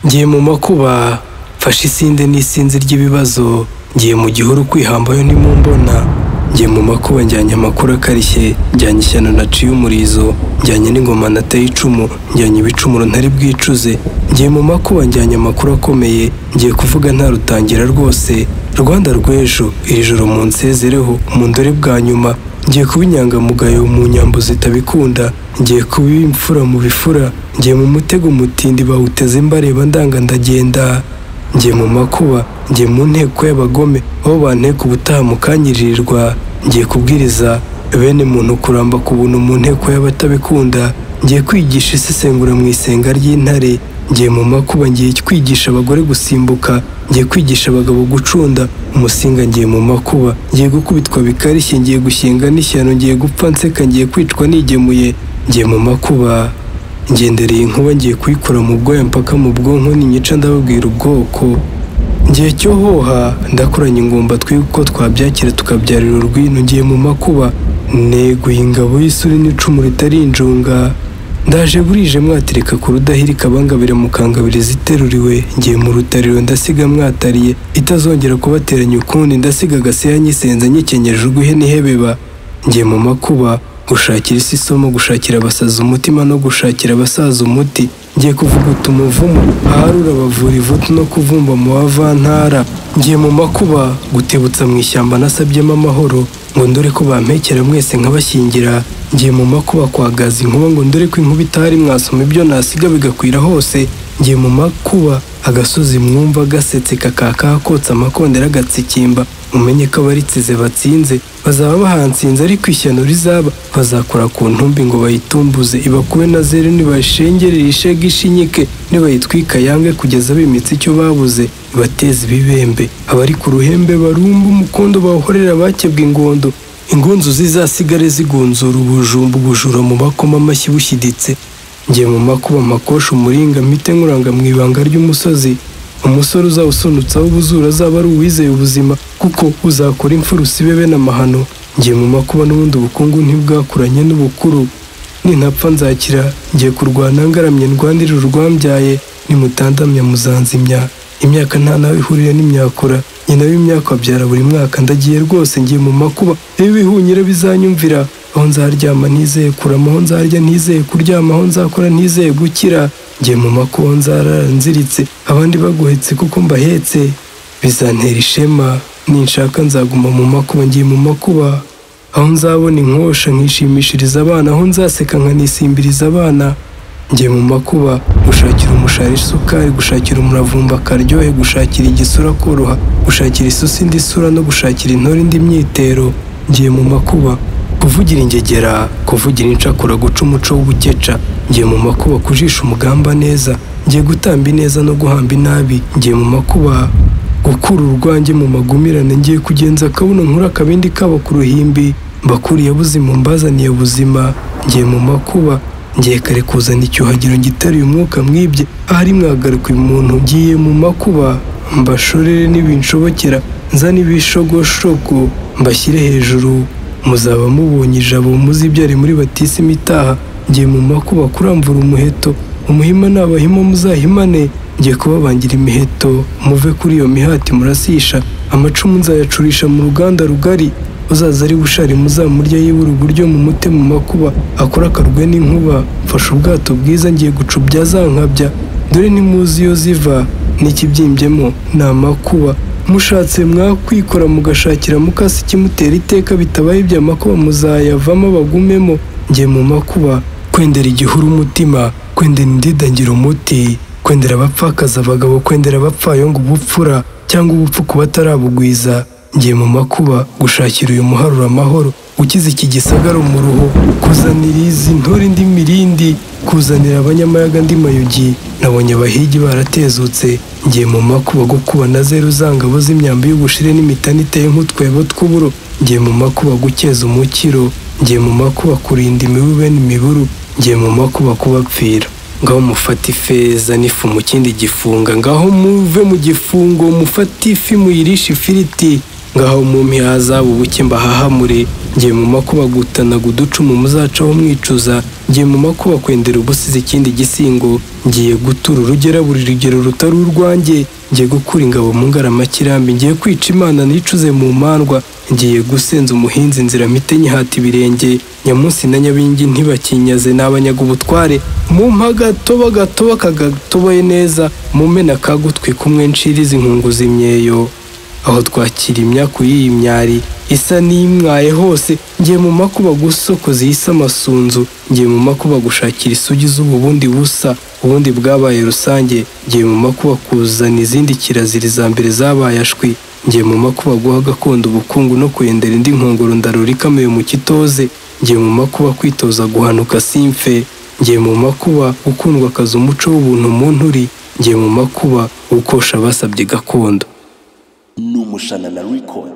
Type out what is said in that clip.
ngiye mu makuba mfashe isinde n'isinzi ry'ibibazo, ngiye mu gihuru kwihambayo ntimumbona, ngiye mu makuba njyanye amakuru akarishye, njyanye ishyano naciye umurizo, njyanye n'ingoma nateye icumu, njyanye ibicumuro ntari bwicuze, ngiye mu makuba njyanye amakuru akomeye, ngiye kuvuga ntarutangira rwose, Rwanda rw'ejo iri joro munsezereho mu ndore bwa nyuma, ngiye kuba inyangamugayo mu nyambo zitabikunda, ngiye kuba imfura mu bifura, ngiye mu mutego mutindi bawuteze mbareba ndanga ndagenda, ngiye mu makuba, ngiye mu nteko y'abagome aho banteka ubutaha mukanyiririrwa, ngiye kubwiriza bene muntu kuramba ku buntu mu nteko y'abatabikunda, ngiye kwigisha isesengura mu isenga ry'intare, ngiye mu makuba ngiye kwigisha abagore gusimbuka, ngiye kwigisha abagabo gucunda umusinga, ngiye mu makuba ngiye gukubitwa bikarishye, ngiye gushinga n'ishyano, ngiye gupfa nseka, ngiye kwicwa nigemuye, ngiye mu makuba ngendereye inkuba, ngiye kuyikura mu bwoya mpaka mu bwonko ninyica ndababwira ubwoko, ngiye cyo hoha ndakoranya ingumba twiga uko twabyakira tukabyarira urwino, ngiye mu makuba neguye ingabo y'isuri n'icumu ritari injunga, ndaje burije mwatirika ku rudahirika abangabire mukangabire ziteruriwe, ngiye mu rutariro ndasiga mwatariye itazongera kubateranya ukundi, ndasiga agasiya nyisenza nyikenyeje urw'ihe n'ihebeba, ngiye mu makuba gushakira isi isomo, gushakira abasaza umutima no gushakira abasaza umuti, ngiye kuvuguta umuvumo aharura abavura ivutu no kuvumba mu bavantara, ngiye mu makuba gutebutsa mu ishyamba nasabyemo amahoro ngo ndore ko bampekera mwese nkabashyingira, ngiye mu makuba kwagaza inkuba ngo ndore ko inkuba itari mwasoma ibyo nasiga bigakwira hose, ngiye mu makuba agasozi mwumva gasetse kakaka kotsa amakondera agatsikimba, mumenye ko abaritsize batsinze bazaba bahansinze, ariko ishyano rizaba bazakora ku ntumbi ngo bayitumbuze, ibakube na zeru nibashengerere ishega ishinyike, nibayitwika yange kugeza bimitse icyo babuze, ibateze ibibembe abari ku ruhembe barumba umukondo bawuhorera bakebwa ingondo, ingunzu zizasigare zigunzura ubujumba ubujura mu bakoma amashyi bushyiditse, ngiye mu makuba makosha umuringa mpite nkuranga mu ibanga ry'umusozi, umusore uzawusunutsaho ubuzura azaba ari uwizeye ubuzima, kuko uzakora imfura usibebe n'amahano, ngiye mu makuba n'ubundi ubukungu ntibwakuranye n'ubukuru, nintapfa nzakira, ngiye kurwana ngaramye ndwandirira urwambyaye, nimutandamya muzanzimya, imyaka nta nawe ihurira n'imyakura, nyina w'imyaka abyara buri mwaka, ndagiye rwose ngiye mu makuba ibihunyira bizanyumvira, aho nzaryama ntizeye kurama, aho nzarya ntizeye kuryama, aho nzakora ntizeye gukira, ngiye mu makuba nzarara nziritse abandi baguhetse kuko mbahetse, bizantera ishema ninshaka nzaguma mu makuba, ngiye mu makuba aho nzabona inkosha nkishimishiriza abana, aho nzaseka nkanisimbiriza abana, ngiye mu makuba gushakira umushari isukari, gushakira umuravumba akaryohe, gushakira igisura koroha, gushakira isusi indi sura no gushakira intore indi myitero, ngiye mu makuba kuvugira ingegera, kuvugira incakura, guca umuco w'ubukeca, ngiye mu makuba kujisha umugamba neza, ngiye gutamba ineza no guhamba inabi, ngiye mu makuba gukura urwanjye mu magumirane, ngiye kugenza akabuno nkura akabindi kabo ku ruhimbi, mbakuriye buzima mbazaniye buzima, ngiye mu makuba ngiye kare kuzana icyuhagiro ngiteruye umwuka mwibye, ahari mwagaruka umuntu, ngiye mu makuba mbashorere n'ibinshobokera, nzane ibishogoshoko mbashyire hejuru, muzaba mubonye ijabo muzibyare muri batisimu itaha, ngiye mu makuba kuramvura umuheto, umuhima n'abahima muzahimane, ngiye kubabangira imiheto muve kuri iyo mihati murasisha, amacumu nzayacurisha mu ruganda rugari, uzaza ari bushari muzamurya yibura uburyo mu mute mu makuba akora akarwe n'inkuba, mfashe ubwato bwiza ngiye gucubya zankabya, dore nimuzi iyo ziva n'ikibyimbyemo ni amakuba, mushatse mwakwikora mugashakira mukasi ikimutera iteka, bitabaye iby'amakuba muzayavamo bagumemo, ngiye mu makuba kwendera igihuru umutima, kwendera indidangira umuti, kwendera abapfakaza abagabo, kwendera abapfayongo ubupfura cyangwa ubupfu ku batarabugwiza, ngiye mu makuba gushakira uyu muharura amahoro, ukize iki gisagara mu ruho, kuzanira izi ntore indi mirindi, kuzanira abanyamayaga andi mayugi, nabonye abahigi baratezutse, ngiye mu makuba gukuba na zeru zangabo z'imyambi y'ubushire n'imitani iteye nk'utwebo tw'uburo, ngiye mu makuba gukeza umukiro, ngiye mu makuba kurinda imibu bene imiburu, ngiye mu makuba kubapfira, ngaho mufate ifeza n'ifu mu kindi gifunga, ngaho muve mu gifungo mufate ifi muyirishe ifiriti, ngaho mu mihaza ubuke mbahahamure, ngiye mu makuba gutanaga uducumu muzacaho mwicuza, ngiye mu makuba kwendera ubusizi ikindi gisingo, ngiye gutura urugera buri rugero rutari urwanjye, ngiye gukura ingabo mu ngaramakirambi, ngiye kwica imana nicuze mu mandwa, ngiye gusenza umuhinzi inzira mite nyihata ibirenge, nyamunsi na nyabingi ntibakinyaze n'abanyaga ubutware, mumpa agatoba gatoba kagatoboye neza, mumena kagutwi kumwe nshiriza inkunguzi imyeyo, aho twakira imyaku y'iyi myari isa n'imwaye hose, ngiye mu makuba gusokoza iyisa amasunzu, ngiye mu makuba gushakira isugi z'ubundi busa ubundi bwabaye rusange, ngiye mu makuba kuzana izindi kirazira za mbere zabaye ashwi, ngiye mu makuba guha gakondo ubukungu no kwendera indi nkongoro ndarura ikamaye mu kitoze, ngiye mu makuba kwitoza guhanuka simfe, ngiye mu makuba gukundwa akazi umuco w'ubuntu mu nturi, ngiye mu makuba gukosha basabye gakondo. N'umushana na record.